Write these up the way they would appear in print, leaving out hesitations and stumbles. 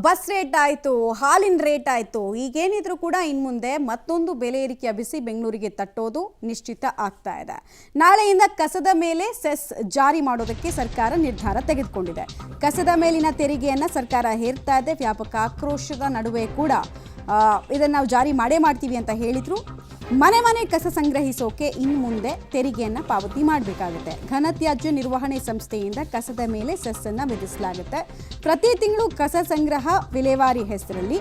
Bus rate ಆಯಿತು, ಹಾಲಿನ rate ಆಯಿತು, ಈಗೇನಿದ್ರು ಕೂಡ ಇನ್ನು ಮುಂದೆ ಮತ್ತೊಂದು ಬೆಲೆ ಏರಿಕೆಯ ಬಿಸಿ ಬೆಂಗಳೂರಿಗೆ ತಟ್ಟೋದು ನಿಶ್ಚಿತ ಆಗ್ತಾ ಇದೆ. ನಾಳೆಯಿಂದ ಕಸದ ಮೇಲೆ ಸೆಸ್ ಜಾರಿ ಮಾಡೋದಕ್ಕೆ ಸರ್ಕಾರ ನಿರ್ಧಾರ ತೆಗೆದುಕೊಂಡಿದೆ. ಕಸದ ಮೇಲಿನ ತೆರಿಗೆಯನ್ನು ಸರ್ಕಾರ ಹೇರ್ತಾ ಇದೆ. ವ್ಯಾಪಕ ಆಕ್ರೋಶದ ನಡುವೆ ಕೂಡ ಇದನ್ನು ನಾವು ಜಾರಿ ಮಾಡ್ತೀವಿ ಅಂತ ಹೇಳಿದ್ರು. ಮನೆ ಮನೆ ಕಸ ಸಂಗ್ರಹಿಸೋಕೆ ಇನ್ನು ಮುಂದೆ ತೆರಿಗೆಯನ್ನು ಪಾವತಿ ಮಾಡಬೇಕಾಗುತ್ತೆ. ಘನತ್ಯಾಜ್ಯ ನಿರ್ವಹಣೆ ಸಂಸ್ಥೆಯಿಂದ ಕಸದ ಮೇಲೆ ಸೆಸ್ಸನ್ನು ವಿಧಿಸಲಾಗುತ್ತೆ. ಪ್ರತಿ ತಿಂಗಳು ಕಸ ಸಂಗ್ರಹ ವಿಲೇವಾರಿ ಹೆಸರಲ್ಲಿ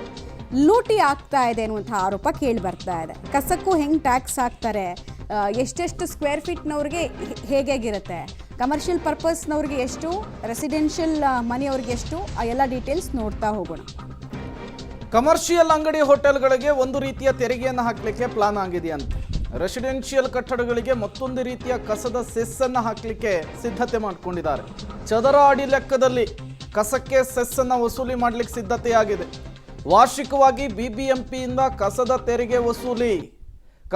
ಲೂಟಿ ಆಗ್ತಾ ಇದೆ ಅನ್ನುವಂಥ ಆರೋಪ ಕೇಳಿ ಬರ್ತಾ ಇದೆ. ಕಸಕ್ಕೂ ಹೆಂಗೆ ಟ್ಯಾಕ್ಸ್ ಹಾಕ್ತಾರೆ, ಎಷ್ಟೆಷ್ಟು ಸ್ಕ್ವೇರ್ ಫೀಟ್ನವ್ರಿಗೆ ಹೇಗಿರುತ್ತೆ, ಕಮರ್ಷಿಯಲ್ ಪರ್ಪಸ್ನವ್ರಿಗೆ ಎಷ್ಟು, ರೆಸಿಡೆನ್ಷಿಯಲ್ ಮನೆಯವ್ರಿಗೆ ಎಷ್ಟು, ಆ ಎಲ್ಲ ಡೀಟೇಲ್ಸ್ ನೋಡ್ತಾ ಹೋಗೋಣ. ಕಮರ್ಷಿಯಲ್ ಅಂಗಡಿ ಹೋಟೆಲ್ಗಳಿಗೆ ಒಂದು ರೀತಿಯ ತೆರಿಗೆಯನ್ನು ಹಾಕಲಿಕ್ಕೆ ಪ್ಲಾನ್ ಆಗಿದೆಯಂತೆ. ರೆಸಿಡೆನ್ಷಿಯಲ್ ಕಟ್ಟಡಗಳಿಗೆ ಮತ್ತೊಂದು ರೀತಿಯ ಕಸದ ಸೆಸ್ಸನ್ನು ಹಾಕಲಿಕ್ಕೆ ಸಿದ್ಧತೆ ಮಾಡಿಕೊಂಡಿದ್ದಾರೆ. ಚದರ ಅಡಿ ಲೆಕ್ಕದಲ್ಲಿ ಕಸಕ್ಕೆ ಸೆಸ್ಸನ್ನು ವಸೂಲಿ ಮಾಡಲಿಕ್ಕೆ ಸಿದ್ಧತೆಯಾಗಿದೆ. ವಾರ್ಷಿಕವಾಗಿ ಬಿಬಿಎಂಪಿಯಿಂದ ಕಸದ ತೆರಿಗೆ ವಸೂಲಿ.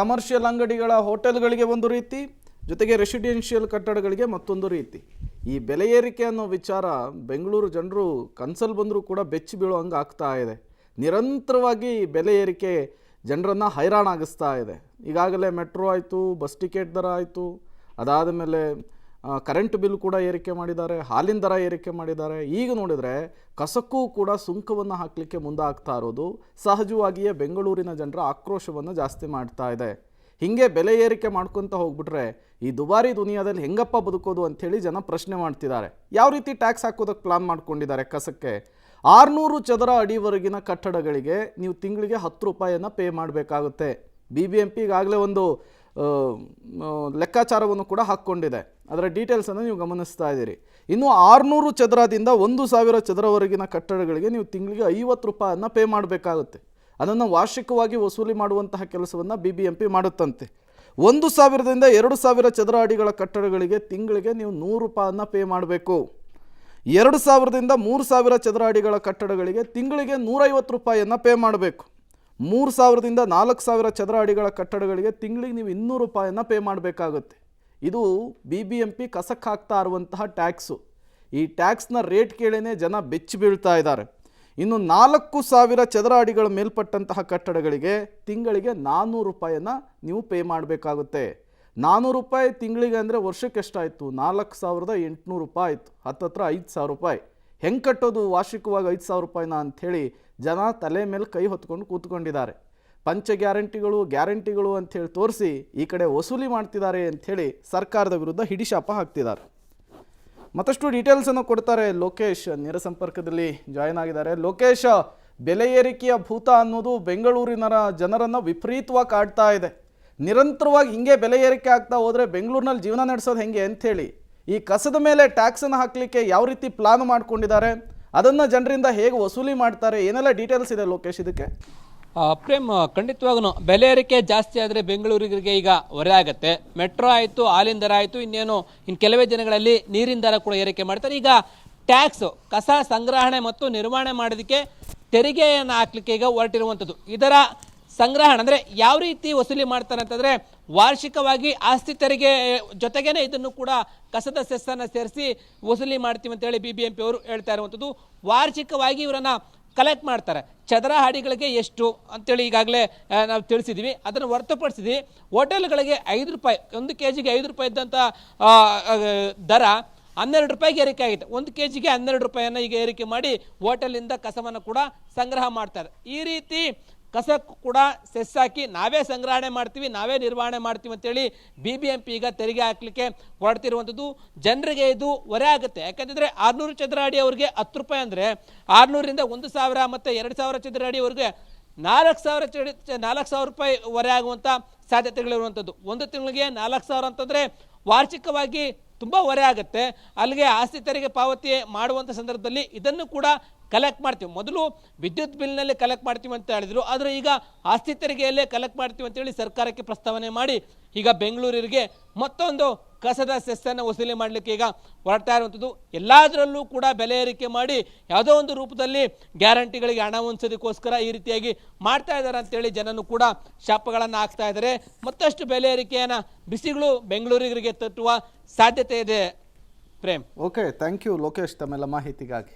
ಕಮರ್ಷಿಯಲ್ ಅಂಗಡಿಗಳ ಹೋಟೆಲ್ಗಳಿಗೆ ಒಂದು ರೀತಿ, ಜೊತೆಗೆ ರೆಸಿಡೆನ್ಷಿಯಲ್ ಕಟ್ಟಡಗಳಿಗೆ ಮತ್ತೊಂದು ರೀತಿ. ಈ ಬೆಲೆ ಏರಿಕೆ ಅನ್ನೋ ವಿಚಾರ ಬೆಂಗಳೂರು ಜನರು ಕನ್ಸಲ್ಲಿ ಬಂದರೂ ಕೂಡ ಬೆಚ್ಚಿ ಬೀಳೋ ಹಂಗೆ ಆಗ್ತಾ ಇದೆ. ನಿರಂತರವಾಗಿ ಬೆಲೆ ಏರಿಕೆ ಜನರನ್ನು ಹೈರಾಣಾಗಿಸ್ತಾ ಇದೆ. ಈಗಾಗಲೇ ಮೆಟ್ರೋ ಆಯಿತು, ಬಸ್ ಟಿಕೆಟ್ ದರ ಆಯಿತು, ಅದಾದ ಮೇಲೆ ಕರೆಂಟ್ ಬಿಲ್ ಕೂಡ ಏರಿಕೆ ಮಾಡಿದ್ದಾರೆ, ಹಾಲಿನ ದರ ಏರಿಕೆ ಮಾಡಿದ್ದಾರೆ. ಈಗ ನೋಡಿದರೆ ಕಸಕ್ಕೂ ಕೂಡ ಸುಂಕವನ್ನು ಹಾಕಲಿಕ್ಕೆ ಮುಂದಾಗ್ತಾ ಇರೋದು ಸಹಜವಾಗಿಯೇ ಬೆಂಗಳೂರಿನ ಜನರ ಆಕ್ರೋಶವನ್ನು ಜಾಸ್ತಿ ಮಾಡ್ತಾ ಇದೆ. ಹೀಗೆ ಬೆಲೆ ಏರಿಕೆ ಮಾಡ್ಕೊತ ಹೋಗ್ಬಿಟ್ರೆ ಈ ದುಬಾರಿ ದುನಿಯಾದಲ್ಲಿ ಹೆಂಗಪ್ಪ ಬದುಕೋದು ಅಂಥೇಳಿ ಜನ ಪ್ರಶ್ನೆ ಮಾಡ್ತಿದ್ದಾರೆ. ಯಾವ ರೀತಿ ಟ್ಯಾಕ್ಸ್ ಹಾಕೋದಕ್ಕೆ ಪ್ಲಾನ್ ಮಾಡ್ಕೊಂಡಿದ್ದಾರೆ ಕಸಕ್ಕೆ? 600 ಚದರ ಅಡಿವರೆಗಿನ ಕಟ್ಟಡಗಳಿಗೆ ನೀವು ತಿಂಗಳಿಗೆ 10 ರೂಪಾಯಿಯನ್ನು ಪೇ ಮಾಡಬೇಕಾಗುತ್ತೆ. BBMP ಈಗಾಗಲೇ ಒಂದು ಲೆಕ್ಕಾಚಾರವನ್ನು ಕೂಡ ಹಾಕ್ಕೊಂಡಿದೆ. ಅದರ ಡೀಟೇಲ್ಸನ್ನು ನೀವು ಗಮನಿಸ್ತಾ ಇದ್ದೀರಿ. ಇನ್ನು 600 ಚದರದಿಂದ 1000 ಚದರವರೆಗಿನ ಕಟ್ಟಡಗಳಿಗೆ ನೀವು ತಿಂಗಳಿಗೆ 50 ರೂಪಾಯಿಯನ್ನು ಪೇ ಮಾಡಬೇಕಾಗುತ್ತೆ. ಅದನ್ನು ವಾರ್ಷಿಕವಾಗಿ ವಸೂಲಿ ಮಾಡುವಂತಹ ಕೆಲಸವನ್ನು BBMP ಮಾಡುತ್ತಂತೆ. 1000ದಿಂದ 2000 ಚದರ ಅಡಿಗಳ ಕಟ್ಟಡಗಳಿಗೆ ತಿಂಗಳಿಗೆ ನೀವು 100 ರೂಪಾಯಿಯನ್ನು ಪೇ ಮಾಡಬೇಕು. 2000ದಿಂದ 3000 ಚದರ ಅಡಿಗಳ ಕಟ್ಟಡಗಳಿಗೆ ತಿಂಗಳಿಗೆ 150 ರೂಪಾಯಿಯನ್ನು ಪೇ ಮಾಡಬೇಕು. 3000ದಿಂದ 4000 ಚದರ ಅಡಿಗಳ ಕಟ್ಟಡಗಳಿಗೆ ತಿಂಗಳಿಗೆ ನೀವು 200 ರೂಪಾಯಿಯನ್ನು ಪೇ ಮಾಡಬೇಕಾಗುತ್ತೆ. ಇದು BBMP ಕಸಕ್ಕೆ ಹಾಕ್ತಾ ಇರುವಂತಹ ಟ್ಯಾಕ್ಸು. ಈ ಟ್ಯಾಕ್ಸ್ನ ರೇಟ್ ಕೇಳಿನೇ ಜನ ಬೆಚ್ಚಿ ಬೀಳ್ತಾ ಇದ್ದಾರೆ. ಇನ್ನು 4000 ಚದರ ಅಡಿಗಳ ಮೇಲ್ಪಟ್ಟಂತಹ ಕಟ್ಟಡಗಳಿಗೆ ತಿಂಗಳಿಗೆ 400 ರೂಪಾಯಿಯನ್ನು ನೀವು ಪೇ ಮಾಡಬೇಕಾಗುತ್ತೆ. 400 ರೂಪಾಯಿ ತಿಂಗಳಿಗೆ ಅಂದರೆ ವರ್ಷಕ್ಕೆ ಎಷ್ಟಾಯಿತು? 4800 ರೂಪಾಯಿ ಆಯಿತು. ಹತ್ತತ್ರ 5000 ರೂಪಾಯಿ. ಹೆಂಗೆ ಕಟ್ಟೋದು ವಾರ್ಷಿಕವಾಗಿ 5000 ರೂಪಾಯಿನ ಅಂಥೇಳಿ ಜನ ತಲೆ ಮೇಲೆ ಕೈ ಹೊತ್ಕೊಂಡು ಕೂತ್ಕೊಂಡಿದ್ದಾರೆ. ಪಂಚ ಗ್ಯಾರಂಟಿಗಳು ಅಂಥೇಳಿ ತೋರಿಸಿ ಈ ಕಡೆ ವಸೂಲಿ ಮಾಡ್ತಿದ್ದಾರೆ ಅಂಥೇಳಿ ಸರ್ಕಾರದ ವಿರುದ್ಧ ಹಿಡಿಶಾಪ ಹಾಕ್ತಿದ್ದಾರೆ. ಮತ್ತಷ್ಟು ಡೀಟೇಲ್ಸನ್ನು ಕೊಡ್ತಾರೆ ಲೋಕೇಶ್, ನೇರ ಸಂಪರ್ಕದಲ್ಲಿ ಜಾಯ್ನ್ ಆಗಿದ್ದಾರೆ. ಲೋಕೇಶ್, ಬೆಲೆ ಏರಿಕೆಯ ಭೂತ ಅನ್ನೋದು ಬೆಂಗಳೂರಿನ ಜನರನ್ನು ವಿಪರೀತವಾಗಿ ಕಾಡ್ತಾ ಇದೆ. ನಿರಂತರವಾಗಿ ಹಿಂಗೆ ಬೆಲೆ ಏರಿಕೆ ಆಗ್ತಾ ಹೋದರೆ ಬೆಂಗಳೂರಿನಲ್ಲಿ ಜೀವನ ನಡೆಸೋದು ಹೆಂಗೆ ಅಂಥೇಳಿ ಈ ಕಸದ ಮೇಲೆ ಟ್ಯಾಕ್ಸನ್ನು ಹಾಕಲಿಕ್ಕೆ ಯಾವ ರೀತಿ ಪ್ಲಾನ್ ಮಾಡ್ಕೊಂಡಿದ್ದಾರೆ, ಅದನ್ನು ಜನರಿಂದ ಹೇಗೆ ವಸೂಲಿ ಮಾಡ್ತಾರೆ, ಏನೆಲ್ಲ ಡೀಟೇಲ್ಸ್ ಇದೆ ಲೋಕೇಶ್ ಇದಕ್ಕೆ? ಪ್ರೇಮ್, ಖಂಡಿತವಾಗೂ ಬೆಲೆ ಏರಿಕೆ ಜಾಸ್ತಿ ಆದರೆ ಬೆಂಗಳೂರಿಗೆ ಈಗ ಹೊರೆ ಆಗುತ್ತೆ. ಮೆಟ್ರೋ ಆಯಿತು, ಹಾಲಿನ ದರ ಆಯಿತು, ಇನ್ನು ಕೆಲವೇ ದಿನಗಳಲ್ಲಿ ನೀರಿನ ದರ ಕೂಡ ಏರಿಕೆ ಮಾಡ್ತಾರೆ. ಈಗ ಟ್ಯಾಕ್ಸ್, ಕಸ ಸಂಗ್ರಹಣೆ ಮತ್ತು ನಿರ್ವಹಣೆ ಮಾಡೋದಕ್ಕೆ ತೆರಿಗೆಯನ್ನು ಹಾಕಲಿಕ್ಕೆ ಈಗ ಹೊರಟಿರುವಂಥದ್ದು. ಇದರ ಸಂಗ್ರಹಣೆ ಅಂದರೆ ಯಾವ ರೀತಿ ವಸೂಲಿ ಮಾಡ್ತಾರೆ ಅಂತಂದರೆ, ವಾರ್ಷಿಕವಾಗಿ ಆಸ್ತಿ ತೆರಿಗೆ ಜೊತೆಗೇನೆ ಇದನ್ನು ಕೂಡ ಕಸದ ಸೆಸ್ಸನ್ನು ಸೇರಿಸಿ ವಸೂಲಿ ಮಾಡ್ತೀವಿ ಅಂತೇಳಿ BBMP ಅವರು ಹೇಳ್ತಾ ಇರುವಂಥದ್ದು. ವಾರ್ಷಿಕವಾಗಿ ಇವರನ್ನು ಕಲೆಕ್ಟ್ ಮಾಡ್ತಾರೆ. ಚದರ ಅಡಿಗಳಿಗೆ ಎಷ್ಟು ಅಂತೇಳಿ ಈಗಾಗಲೇ ನಾವು ತಿಳಿಸಿದ್ವಿ. ಅದನ್ನು ಹೊರತುಪಡಿಸಿದ್ವಿ ಹೋಟೆಲ್ಗಳಿಗೆ 5 ರೂಪಾಯಿ, 1 kgಗೆ 5 ರೂಪಾಯಿ ಇದ್ದಂಥ ದರ 12 ರೂಪಾಯಿಗೆ ಏರಿಕೆ ಆಗಿದೆ. 1 kgಗೆ 12 ರೂಪಾಯಿಯನ್ನು ಈಗ ಏರಿಕೆ ಮಾಡಿ ಹೋಟೆಲಿಂದ ಕಸವನ್ನು ಕೂಡ ಸಂಗ್ರಹ ಮಾಡ್ತಾರೆ. ಈ ರೀತಿ ಕಸಕ್ಕೂ ಕೂಡ ಸೆಸ್ ಹಾಕಿ ನಾವೇ ಸಂಗ್ರಹಣೆ ಮಾಡ್ತೀವಿ, ನಾವೇ ನಿರ್ವಹಣೆ ಮಾಡ್ತೀವಿ ಅಂತೇಳಿ BBMP ಈಗ ತೆರಿಗೆ ಹಾಕಲಿಕ್ಕೆ ಹೊರಡ್ತಿರುವಂಥದ್ದು. ಜನರಿಗೆ ಇದು ಹೊರೆ ಆಗುತ್ತೆ. ಯಾಕಂತಂದರೆ 600 ಚದರ ಅಡಿ ಅವ್ರಿಗೆ 10 ರೂಪಾಯಿ ಅಂದರೆ 600ರಿಂದ 1000 ಮತ್ತು 2000 ಚದರ ಅಡಿ ಅವ್ರಿಗೆ 4000 ರೂಪಾಯಿ ಹೊರೆ ಆಗುವಂಥ ಸಾಧ್ಯತೆಗಳಿರುವಂಥದ್ದು. ಒಂದು ತಿಂಗಳಿಗೆ 4000 ಅಂತಂದರೆ ವಾರ್ಷಿಕವಾಗಿ ತುಂಬ ಹೊರೆ ಆಗುತ್ತೆ. ಅಲ್ಲಿಗೆ ಆಸ್ತಿ ತೆರಿಗೆ ಪಾವತಿ ಮಾಡುವಂಥ ಸಂದರ್ಭದಲ್ಲಿ ಇದನ್ನು ಕೂಡ ಕಲೆಕ್ಟ್ ಮಾಡ್ತೀವಿ. ಮೊದಲು ವಿದ್ಯುತ್ ಬಿಲ್ನಲ್ಲಿ ಕಲೆಕ್ಟ್ ಮಾಡ್ತೀವಿ ಅಂತ ಹೇಳಿದ್ರು, ಆದರೆ ಈಗ ಆಸ್ತಿ ತೆರಿಗೆಯಲ್ಲೇ ಕಲೆಕ್ಟ್ ಮಾಡ್ತೀವಿ ಅಂತೇಳಿ ಸರ್ಕಾರಕ್ಕೆ ಪ್ರಸ್ತಾವನೆ ಮಾಡಿ ಈಗ ಬೆಂಗಳೂರಿಗೆ ಮತ್ತೊಂದು ಕಸದ ಸೆಸ್ಸನ್ನು ವಸೂಲಿ ಮಾಡಲಿಕ್ಕೆ ಈಗ ಹೊರಡ್ತಾ ಇರುವಂಥದ್ದು. ಎಲ್ಲದರಲ್ಲೂ ಕೂಡ ಬೆಲೆ ಏರಿಕೆ ಮಾಡಿ ಯಾವುದೋ ಒಂದು ರೂಪದಲ್ಲಿ ಗ್ಯಾರಂಟಿಗಳಿಗೆ ಹಣ ಹೊಂದಿಸೋದಕ್ಕೋಸ್ಕರ ಈ ರೀತಿಯಾಗಿ ಮಾಡ್ತಾ ಇದ್ದಾರೆ ಅಂತೇಳಿ ಜನನು ಕೂಡ ಶಾಪಗಳನ್ನು ಹಾಕ್ತಾ ಇದ್ದಾರೆ. ಮತ್ತಷ್ಟು ಬೆಲೆ ಏರಿಕೆಯನ್ನು ಬಿಸಿಗಳು ಬೆಂಗಳೂರಿಗೆ ತಟ್ಟುವ ಸಾಧ್ಯತೆ ಇದೆ. Prem, okay, thank you Lokesh ತಮ್ಮೆಲ್ಲ ಮಾಹಿತಿಗಾಗಿ.